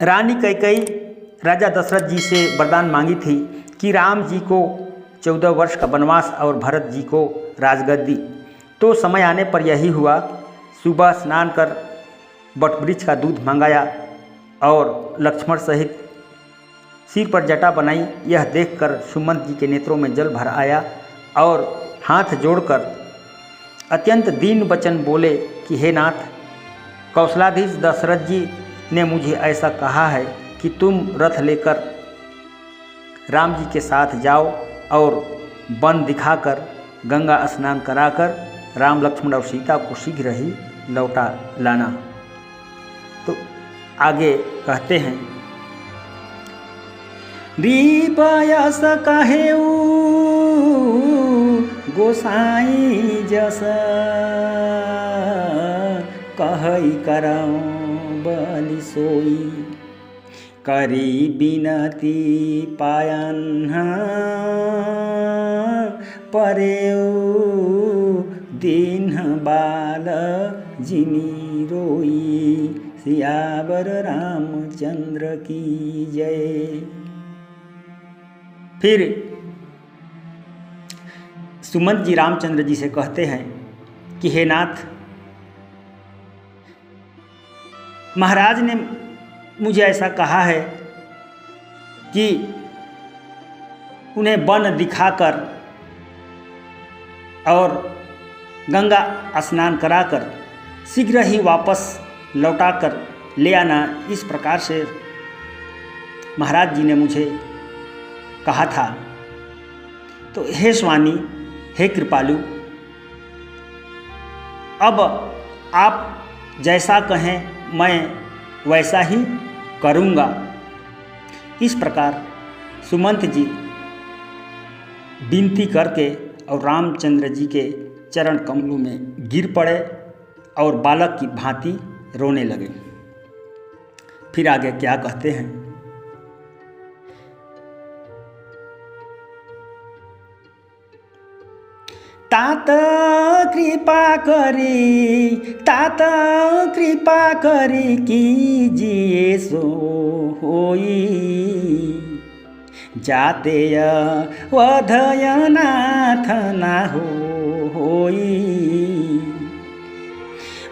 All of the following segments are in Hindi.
रानी कैकेयी राजा दशरथ जी से वरदान मांगी थी कि राम जी को 14 वर्ष का वनवास और भरत जी को राजगद्दी। तो समय आने पर यही हुआ। सुबह स्नान कर वटवृक्ष का दूध मंगाया और लक्ष्मण सहित सिर पर जटा बनाई। यह देखकर सुमंत जी के नेत्रों में जल भर आया और हाथ जोड़कर अत्यंत दीन वचन बोले कि हे नाथ, कौशलाधीश दशरथ जी ने मुझे ऐसा कहा है कि तुम रथ लेकर राम जी के साथ जाओ और वन दिखाकर गंगा स्नान कराकर राम लक्ष्मण और सीता को शीघ्र ही लौटा लाना। तो आगे कहते हैं, दीपयस कहेऊ गोसाई जस कहई करऊं बलि सोई करी बिनती पायन परेऊ दीन बाल जिनी रोई सियावर रामचंद्र की जय। फिर सुमंत जी रामचंद्र जी से कहते हैं कि हे नाथ, महाराज ने मुझे ऐसा कहा है कि उन्हें वन दिखाकर और गंगा स्नान कराकर शीघ्र ही वापस लौटाकर ले आना। इस प्रकार से महाराज जी ने मुझे कहा था। तो हे स्वामी, हे कृपालु, अब आप जैसा कहें मैं वैसा ही करूँगा। इस प्रकार सुमंत जी विनती करके और रामचंद्र जी के चरण कमलों में गिर पड़े और बालक की भांति रोने लगे। फिर आगे क्या कहते हैं, तात कृपा करी कीजिए सो होई जाते वधयनाथ ना होई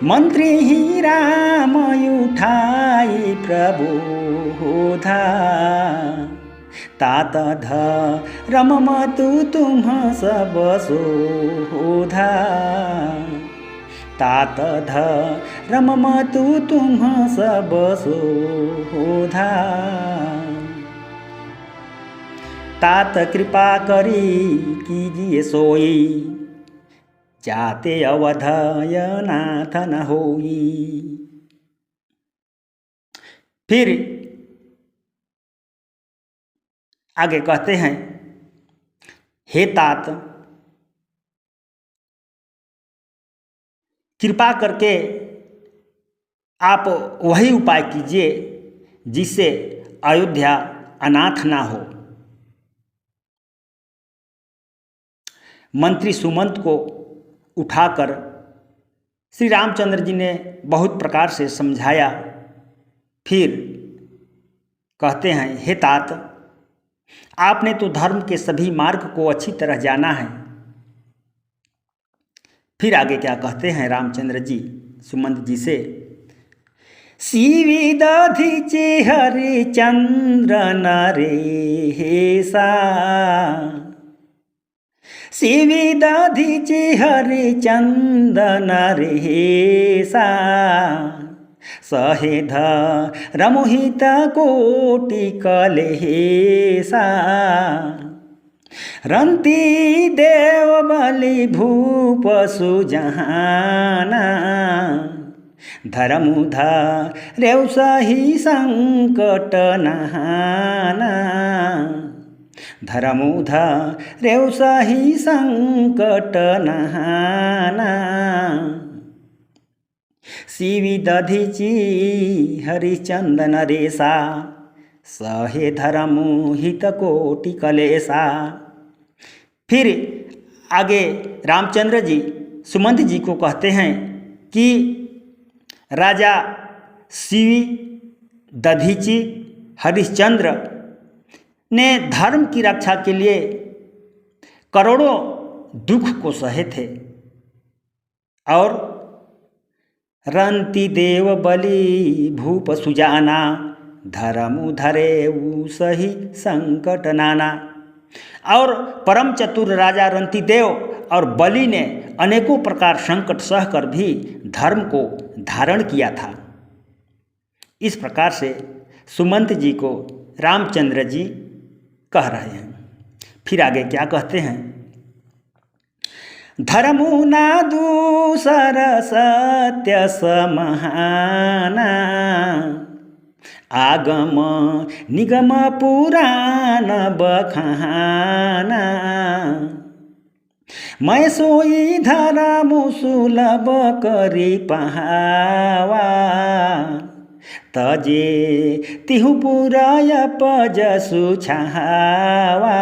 मंत्री ही राम उठाई प्रबोधा तात धर्ममतु तुम सब शोधा तात धर्ममतु तुम सब शोधा तात कृपा करी कीजिए सोई जाते अवधयनाथ न होई। फिर आगे कहते हैं, हे तात, कृपा करके आप वही उपाय कीजिए जिससे अयोध्या अनाथ ना हो। मंत्री सुमंत को उठाकर श्री रामचंद्र जी ने बहुत प्रकार से समझाया। फिर कहते हैं, हे तात, आपने तो धर्म के सभी मार्ग को अच्छी तरह जाना है। फिर आगे क्या कहते हैं रामचंद्र जी सुमंत जी से, शिवी दधिचे हरिचंद्र नरेसा शिवी दधिचे हरिचंद्र नरेसा सहे धर्महित कोटि कलेसा रंती देव बलि भूप सुजहाना धर्मुधरेउ सही संकट नहाना धर्मुधरेउ सही संकट नहाना शिवी दधिची हरिचंदन रेसा सहे धर्महित कोटि कलेसा। फिर आगे रामचंद्र जी सुमंत जी को कहते हैं कि राजा शिवी दधीचि हरिश्चंद्र ने धर्म की रक्षा के लिए करोड़ों दुख को सहे थे और रंति देव बलि भूप सुजाना धर्मु धरे सही संकट नाना। और परम चतुर राजा रंति देव और बलि ने अनेकों प्रकार संकट सहकर भी धर्म को धारण किया था। इस प्रकार से सुमंत जी को रामचंद्र जी कह रहे हैं। फिर आगे क्या कहते हैं? धर्मु ना दूसर सत्य समहाना आगम निगम पुराण बखाना मैं सोई धर्मु सुलभ करी पहावा तजे तिहु पुराय पज सुछावा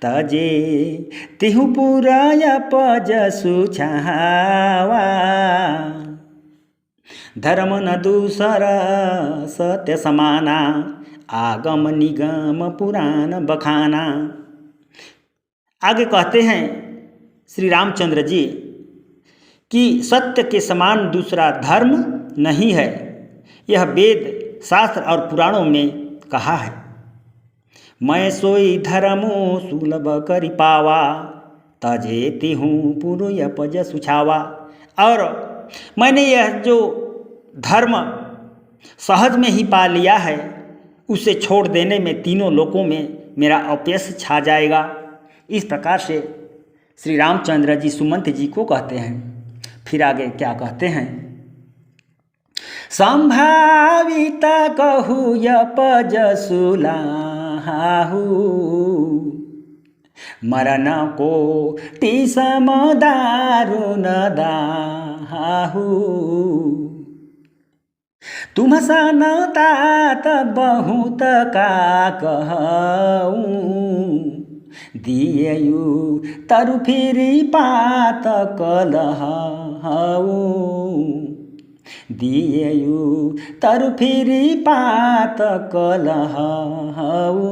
तजे तिहु पुराय पज सुछावा धर्म न दूसर सत्य समाना आगम निगम पुराण बखाना। आगे कहते हैं श्री रामचंद्र जी कि सत्य के समान दूसरा धर्म नहीं है। यह वेद शास्त्र और पुराणों में कहा है। मैं सोई धर्मो सुलभ करि पावा तजे तिहु पुरुय पज सुछावा। और मैंने यह जो धर्म सहज में ही पा लिया है उसे छोड़ देने में तीनों लोकों में मेरा अपयश छा जाएगा। इस प्रकार से श्री रामचंद्र जी सुमंत जी को कहते हैं। फिर आगे क्या कहते हैं? संभावित कहु यपज सुलाहु मरण को टीसम दारुण दाहु तुम सनतात बहुत का कहूँ दियु तरु फिरी पात कलहऊ दियु तरु फिरी पात कलहऊ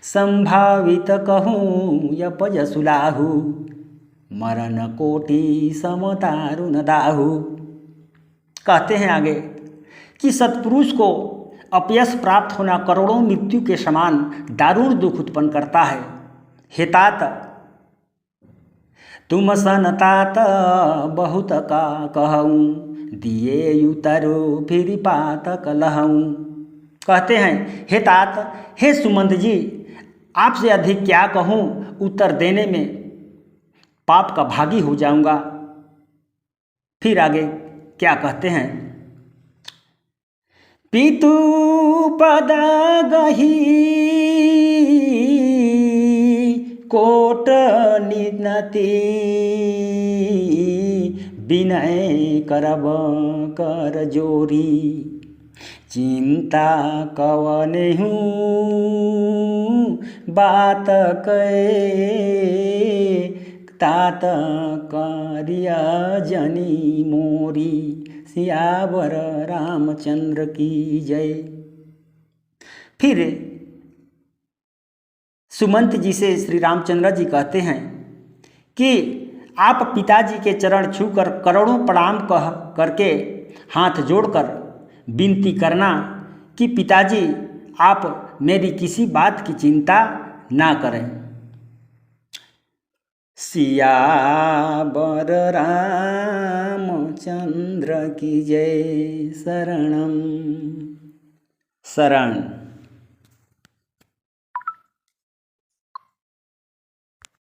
संभावित कहूँ यपज सुलाहु मरण कोटि समतारु न दाहु। कहते हैं आगे कि सत्पुरुष को अपयश प्राप्त होना करोड़ों मृत्यु के समान दारुण दुख उत्पन्न करता है। हे तात तुम सन तात बहुत का कहूँ दिए युतरो फिर पात कलहूँ। कहते हैं हे तात, हे सुमंत जी, आपसे अधिक क्या कहूँ, उत्तर देने में पाप का भागी हो जाऊंगा। फिर आगे क्या कहते हैं? पितु पद गही कोट निनति विनय करब कर जोरी चिंता कवने हूँ बात कै तात कार्य जनी मोरी सियावर रामचंद्र की जय। फिर सुमंत जी से श्री रामचंद्र जी कहते हैं कि आप पिताजी के चरण छूकर करोड़ों प्रणाम कह करके हाथ जोड़कर विनती करना कि पिताजी आप मेरी किसी बात की चिंता ना करें। सियावर रामचंद्र की जय। शरणम शरण।